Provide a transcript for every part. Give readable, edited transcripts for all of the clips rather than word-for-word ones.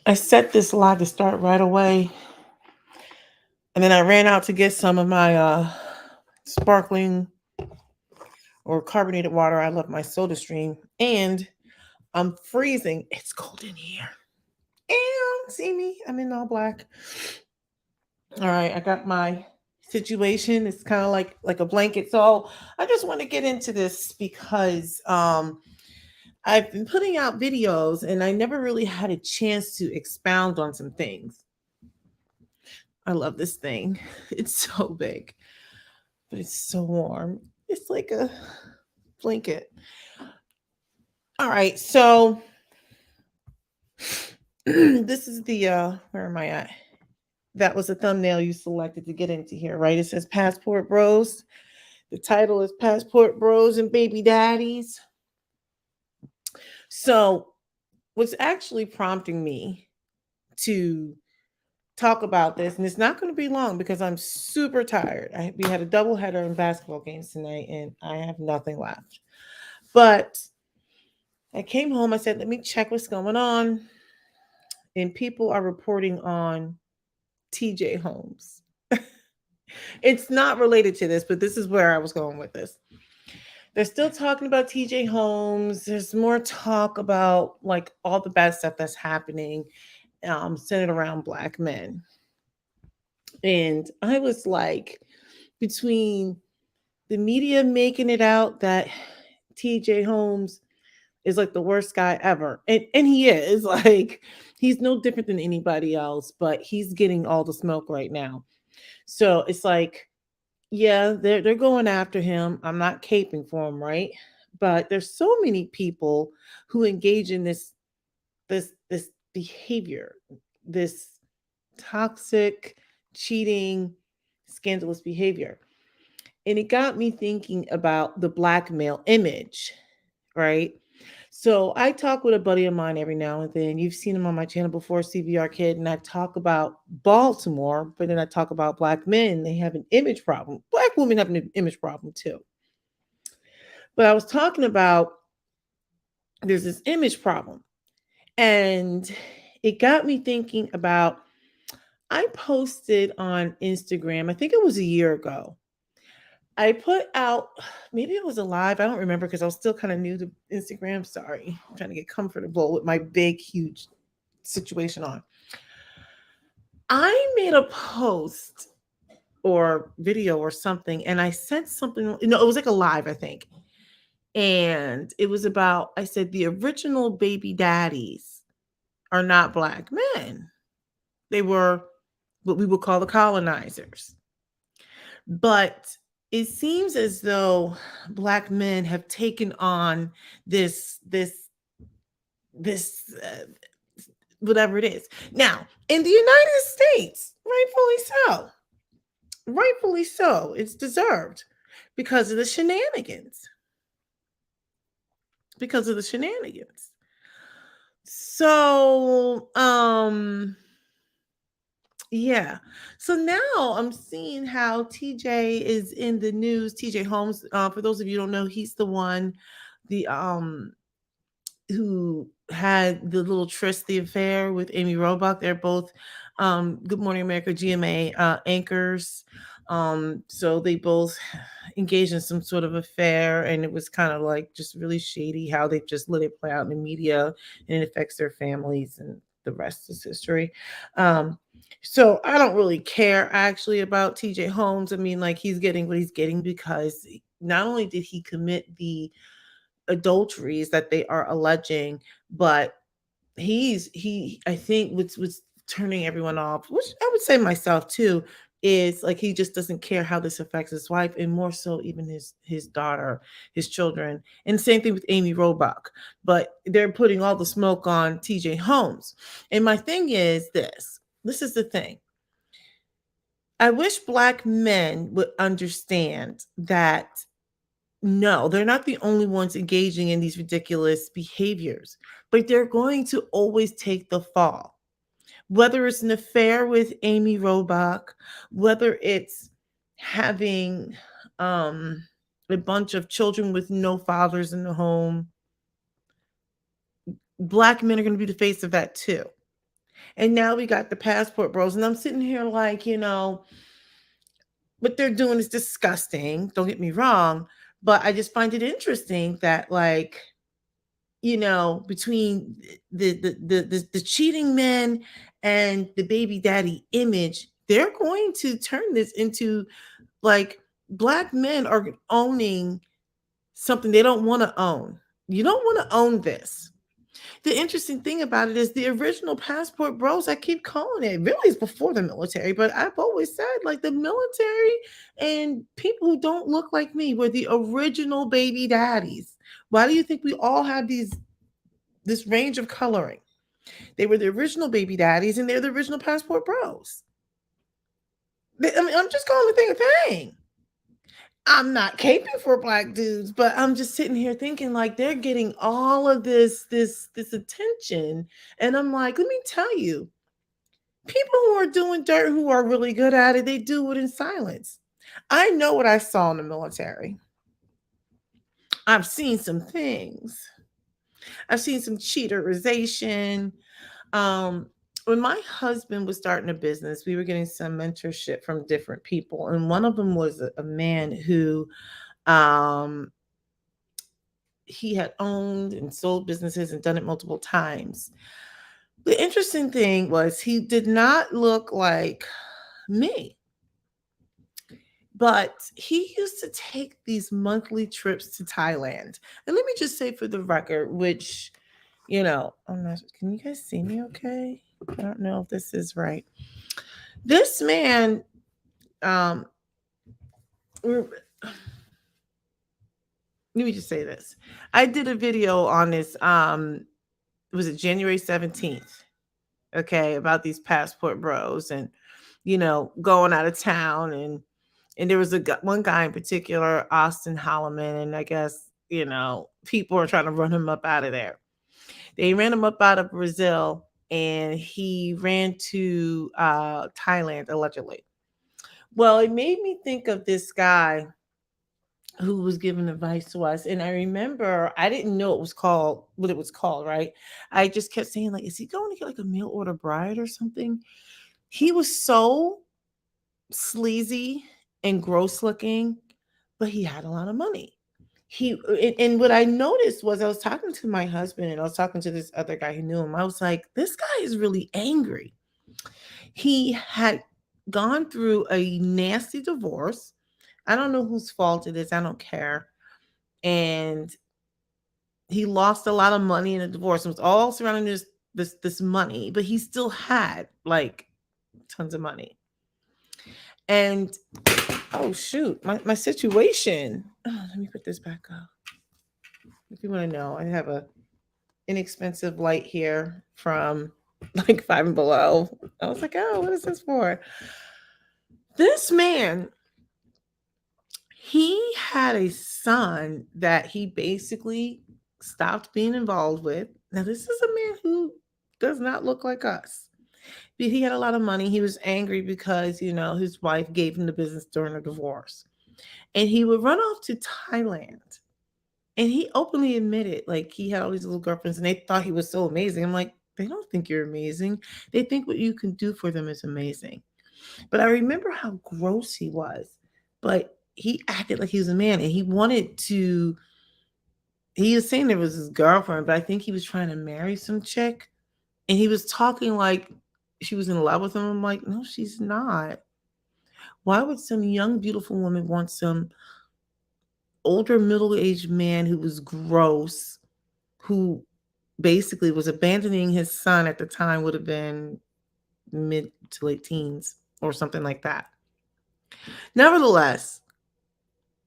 I set this live to start right away, and then I ran out to get some of my sparkling or carbonated water. I love my soda stream, and I'm freezing. It's cold in here. And see me, I'm in all black. All right, I got my situation. It's kind of like a blanket. So I just want to get into this because I've been putting out videos and I never really had a chance to expound on some things. I love this thing. It's so big, but it's so warm. It's like a blanket. All right, so this is the where am I at? That was a thumbnail you selected to get into here, right? It says Passport Bros. The title is Passport Bros and Baby Daddies. So, what's actually prompting me to talk about this, and it's not going to be long because I'm super tired. We had a doubleheader in basketball games tonight, and I have nothing left. But I came home. I said, "Let me check what's going on," and people are reporting on T.J. Holmes. It's not related to this, but this is where I was going with this. They're still talking about TJ Holmes. There's more talk about like all the bad stuff that's happening centered around black men. And I was like, between the media making it out that TJ Holmes is like the worst guy ever. And he is like he's no different than anybody else, but he's getting all the smoke right now. So it's like, yeah, they're going after him. I'm not caping for him, right? But there's so many people who engage in this behavior, this toxic, cheating, scandalous behavior. And it got me thinking about the black male image, right? So I talk with a buddy of mine every now and then. You've seen him on my channel before, CVR Kid, and I talk about Baltimore, but then I talk about black men. They have an image problem. Black women have an image problem too. But I was talking about there's this image problem. And it got me thinking about I posted on Instagram, I think it was a year ago. I put out, maybe it was a live, I don't remember because I was still kind of new to Instagram. Sorry, I'm trying to get comfortable with my big, huge situation on. I made a post or video or something, and I said something, no, it was like a live, I think. And it was about, I said, the original baby daddies are not black men. They were what we would call the colonizers. But it seems as though black men have taken on this whatever it is. Now, in the United States, rightfully so, it's deserved because of the shenanigans. Because of the shenanigans. So, yeah. So now I'm seeing how TJ is in the news. TJ Holmes, for those of you who don't know, he's the one, the who had the little tryst, the affair with Amy Robach. They're both Good Morning America GMA anchors. So they both engaged in some sort of affair, and it was kind of like just really shady how they just let it play out in the media, and it affects their families, and the rest is history. So I don't really care actually about TJ Holmes. I mean, like he's getting what he's getting because not only did he commit the adulteries that they are alleging, but he I think what's turning everyone off, which I would say myself too, is like he just doesn't care how this affects his wife and more so even his daughter, his children. And same thing with Amy Robach. But they're putting all the smoke on TJ Holmes. And my thing is this. This is the thing. I wish black men would understand that no, they're not the only ones engaging in these ridiculous behaviors, but they're going to always take the fall. Whether it's an affair with Amy Robach, whether it's having a bunch of children with no fathers in the home, black men are going to be the face of that too. And now we got the passport bros. And I'm sitting here like, what they're doing is disgusting. Don't get me wrong. But I just find it interesting that, like, between the cheating men and the baby daddy image, they're going to turn this into, like, black men are owning something they don't want to own. You don't want to own this. The interesting thing about it is the original passport bros, I keep calling it, really is before the military, but I've always said, like, the military and people who don't look like me were the original baby daddies. Why do you think we all have this range of coloring? They were the original baby daddies and they're the original passport bros. I mean, I'm just calling the thing a thing. I'm not caping for black dudes, but I'm just sitting here thinking, like, they're getting all of this attention, and I'm like, let me tell you, people who are doing dirt, who are really good at it, they do it in silence. I know what I saw in the military. I've seen some things. I've seen some cheaterization. Um, when my husband was starting a business, we were getting some mentorship from different people, and one of them was a man who um he had owned and sold businesses and done it multiple times. The interesting thing was he did not look like me, but he used to take these monthly trips to Thailand. And let me just say for the record, which, I'm not, can you guys see me okay? I don't know if this is right. This man, um, let me just say this. I did a video on this, was it January 17th? Okay, about these passport bros and, going out of town. And there was one guy in particular, Austin Holloman, and I guess, people are trying to run him up out of there. They ran him up out of Brazil, and he ran to Thailand, allegedly. Well, it made me think of this guy who was giving advice to us. And I remember I didn't know what it was called, right? I just kept saying, like, is he going to get like a mail order bride or something? He was so sleazy and gross looking, but he had a lot of money. And what I noticed was, I was talking to my husband and I was talking to this other guy who knew him. I was like, this guy is really angry. He had gone through a nasty divorce. I don't know whose fault it is. I don't care. And he lost a lot of money in the divorce. It was all surrounding this money, but he still had, like, tons of money. And oh shoot, my situation. Oh, let me put this back up. If you want to know, I have a inexpensive light here from, like, Five and Below. I was like, oh, what is this for? This man, he had a son that he basically stopped being involved with. Now, this is a man who does not look like us. But he had a lot of money. He was angry because, his wife gave him the business during a divorce. And he would run off to Thailand. And he openly admitted, like, he had all these little girlfriends and they thought he was so amazing. I'm like, they don't think you're amazing. They think what you can do for them is amazing. But I remember how gross he was. But he acted like he was a man, and he was saying it was his girlfriend, but I think he was trying to marry some chick. And he was talking like she was in love with him. I'm like, no, she's not. Why would some young, beautiful woman want some older, middle-aged man who was gross, who basically was abandoning his son at the time, would have been mid to late teens or something like that. Nevertheless,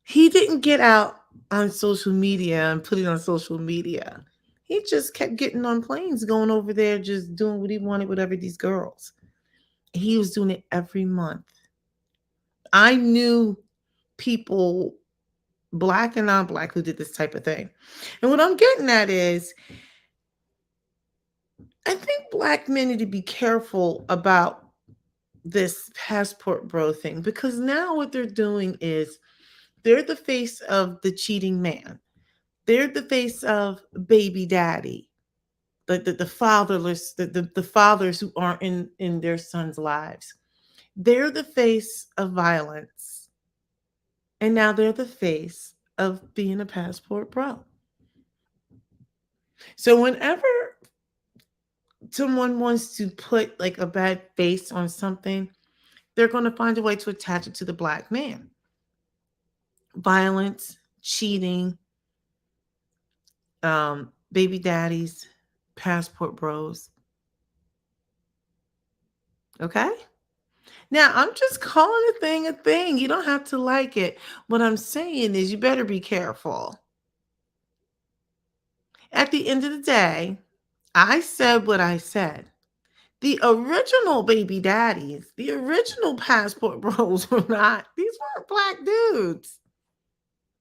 he didn't get out on social media and put it on social media. He just kept getting on planes, going over there, just doing what he wanted, whatever these girls. He was doing it every month. I knew people, black and non-black, who did this type of thing. And what I'm getting at is, I think black men need to be careful about this passport bro thing, because now what they're doing is they're the face of the cheating man. They're the face of baby daddy. the fatherless, the fathers who aren't in their sons' lives. They're the face of violence. And now they're the face of being a passport bro. So whenever someone wants to put like a bad face on something, they're going to find a way to attach it to the black man. Violence, cheating, baby daddies, passport bros. Okay? Now, I'm just calling a thing a thing. You don't have to like it. What I'm saying is you better be careful. At the end of the day, I said what I said. The original baby daddies, the original passport bros were not, these weren't black dudes.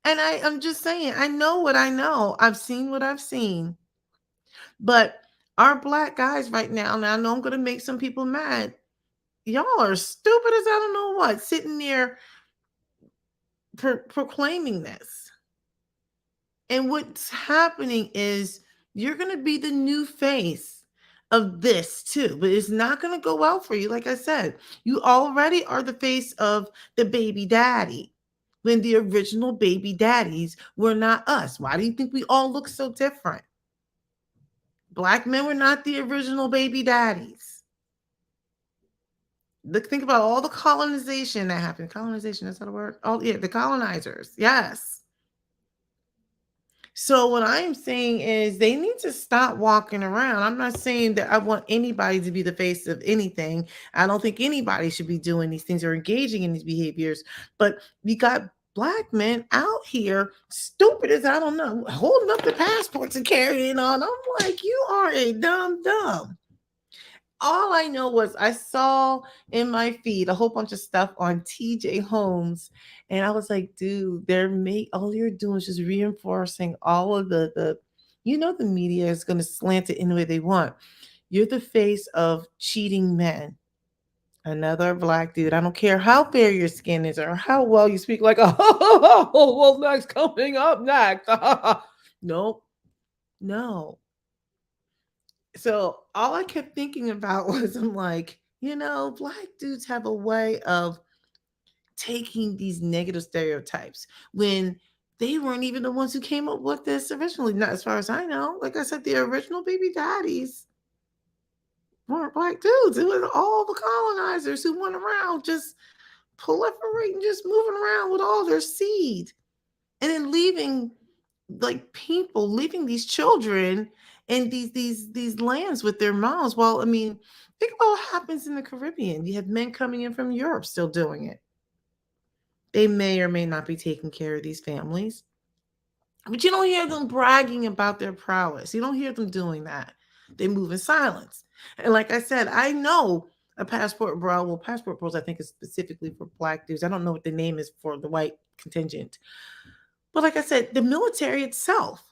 And I'm just saying, I know what I know. I've seen what I've seen. But our black guys right now I know I'm going to make some people mad. Y'all are stupid as I don't know what, sitting there proclaiming this. And what's happening is you're going to be the new face of this too, but it's not going to go well for you. Like I said, you already are the face of the baby daddy when the original baby daddies were not us. Why do you think we all look so different? Black men were not the original baby daddies. Look, think about all the colonization that happened. Colonization, is that a word? Oh, yeah, the colonizers. Yes. So what I'm saying is they need to stop walking around. I'm not saying that I want anybody to be the face of anything. I don't think anybody should be doing these things or engaging in these behaviors. But we got black men out here, stupid as I don't know, holding up the passports and carrying on. I'm like, you are a dumb. All I know was I saw in my feed a whole bunch of stuff on TJ Holmes, and I was like, dude, all you're doing is just reinforcing all of the media is going to slant it any way they want. You're the face of cheating men. Another black dude. I don't care how fair your skin is or how well you speak, like, oh, well, next, coming up next. Nope, no. So all I kept thinking about was I'm like, black dudes have a way of taking these negative stereotypes when they weren't even the ones who came up with this originally. Not as far as I know. Like I said, the original baby daddies weren't black dudes. It was all the colonizers who went around just proliferating, just moving around with all their seed and then leaving like people, leaving these children in these lands with their moms. Well, I mean, think about what happens in the Caribbean. You have men coming in from Europe still doing it. They may or may not be taking care of these families, but you don't hear them bragging about their prowess. You don't hear them doing that. They move in silence. And like I said, I know a passport bro. Well, passport bros, I think, is specifically for black dudes. I don't know what the name is for the white contingent. But like I said, the military itself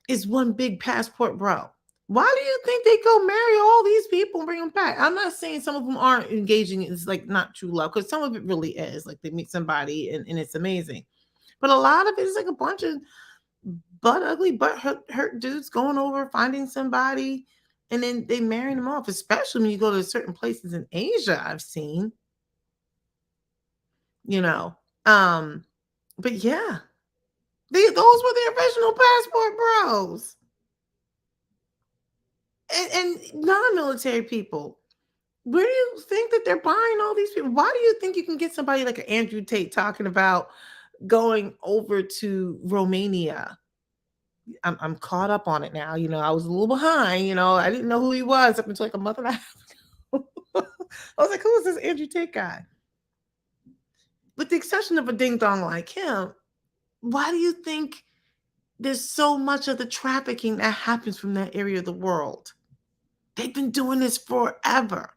is one big passport bro. Why do you think they go marry all these people and bring them back? I'm not saying some of them aren't engaging. It's like not true love, because some of it really is. Like they meet somebody and it's amazing. But a lot of it is like a bunch of butt ugly, butt hurt dudes going over, finding somebody, and then they marry them off, especially when you go to certain places in Asia, I've seen, you know. But yeah, those were the original passport bros. And non-military people. Where do you think that they're buying all these people? Why do you think you can get somebody like an Andrew Tate talking about going over to Romania? I'm caught up on it now. I was a little behind. I didn't know who he was up until like a month and a half ago. I was like, who is this Andrew Tate guy? With the exception of a ding dong like him, why do you think there's so much of the trafficking that happens from that area of the world? They've been doing this forever.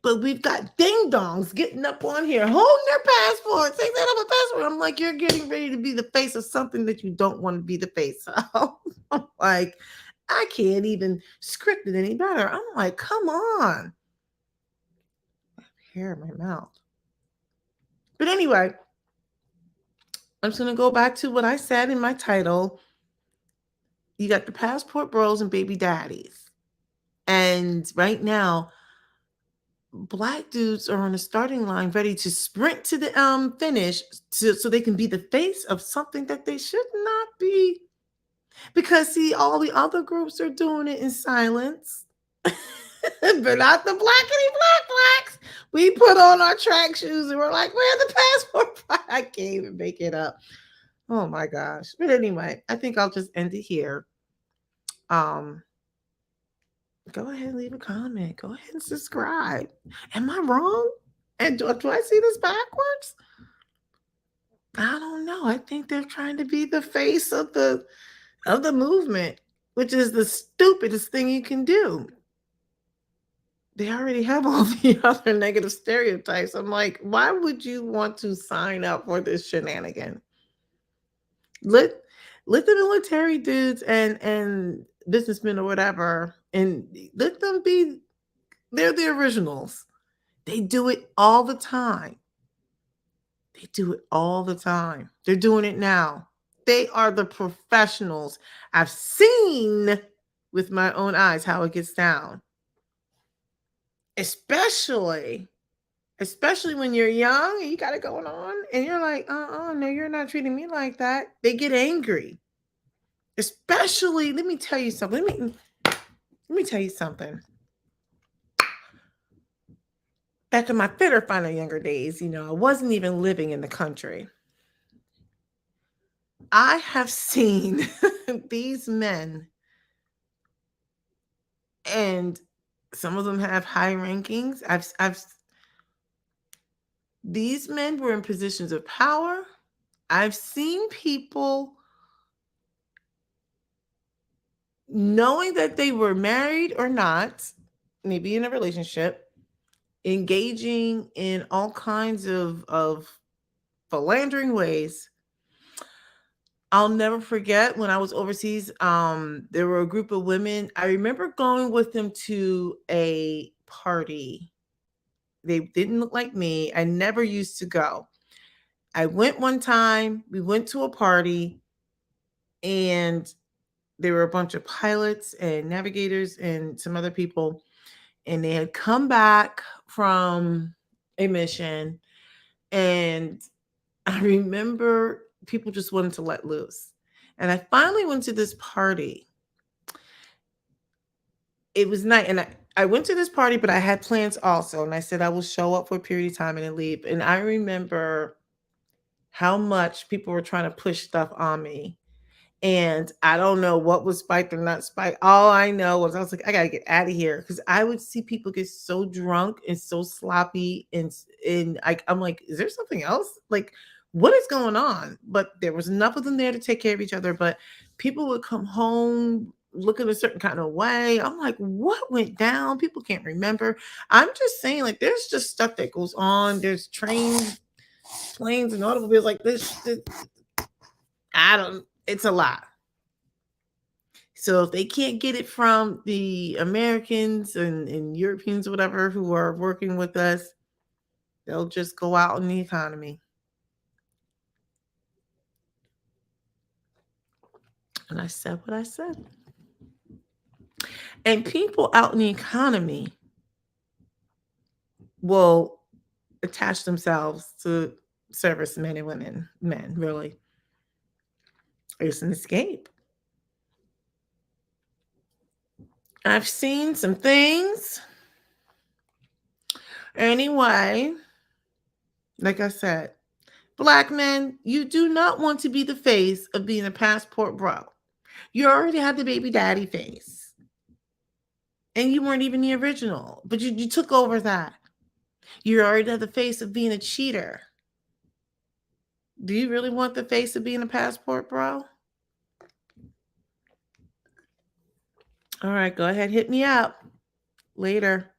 But we've got ding dongs getting up on here, holding their passports. They said I'm a passport. I'm like, you're getting ready to be the face of something that you don't want to be the face of. I'm like, I can't even script it any better. I'm like, come on. Hair in my mouth. But anyway, I'm just going to go back to what I said in my title. You got the passport bros and baby daddies. And right now, black dudes are on the starting line ready to sprint to the finish so they can be the face of something that they should not be. Because see, all the other groups are doing it in silence. But not the blackity black blacks. We put on our track shoes and we're like, where's the passport? I can't even make it up. Oh my gosh. But anyway, I think I'll just end it here. Um, Go ahead and leave a comment. Go ahead and subscribe. Am I wrong? And do I see this backwards? I don't know. I think they're trying to be the face of the movement, which is the stupidest thing you can do. They already have all the other negative stereotypes. I'm like, why would you want to sign up for this shenanigan? Let let the military dudes and businessmen or whatever, and let them be. They're the originals. They do it all the time. They do it all the time. They're doing it now. They are the professionals. I've seen with my own eyes how it gets down. Especially when you're young and you got it going on and you're like, no, you're not treating me like that. They get angry. Especially, let me tell you something. Let me tell you something. Back in my fitter finer younger days, I wasn't even living in the country. I have seen these men, and some of them have high rankings. These men were in positions of power. I've seen people knowing that they were married or not, maybe in a relationship, engaging in all kinds of philandering ways. I'll never forget when I was overseas, there were a group of women. I remember going with them to a party. They didn't look like me. I never used to go. I went one time, we went to a party, and there were a bunch of pilots and navigators and some other people, and they had come back from a mission. And I remember people just wanted to let loose. And I finally went to this party. It was night, and I went to this party, but I had plans also. And I said I will show up for a period of time and then leave. And I remember how much people were trying to push stuff on me. And I don't know what was spiked or not spiked. All I know was I was like, I gotta get out of here because I would see people get so drunk and so sloppy, and I'm like, is there something else? Like, what is going on? But there was enough of them there to take care of each other. But people would come home looking a certain kind of way. I'm like, what went down? People can't remember. I'm just saying, like, there's just stuff that goes on. There's trains, planes, and automobiles like this. I don't. It's a lot. So if they can't get it from the Americans and Europeans or whatever who are working with us, they'll just go out in the economy. And I said what I said. And people out in the economy will attach themselves to servicemen and women, men, really. It's an escape. I've seen some things. Anyway, like I said, black men, you do not want to be the face of being a passport bro. You already had the baby daddy face. And you weren't even the original, but you took over that. You already had the face of being a cheater. Do you really want the face of being a passport bro? All right, go ahead, hit me up later.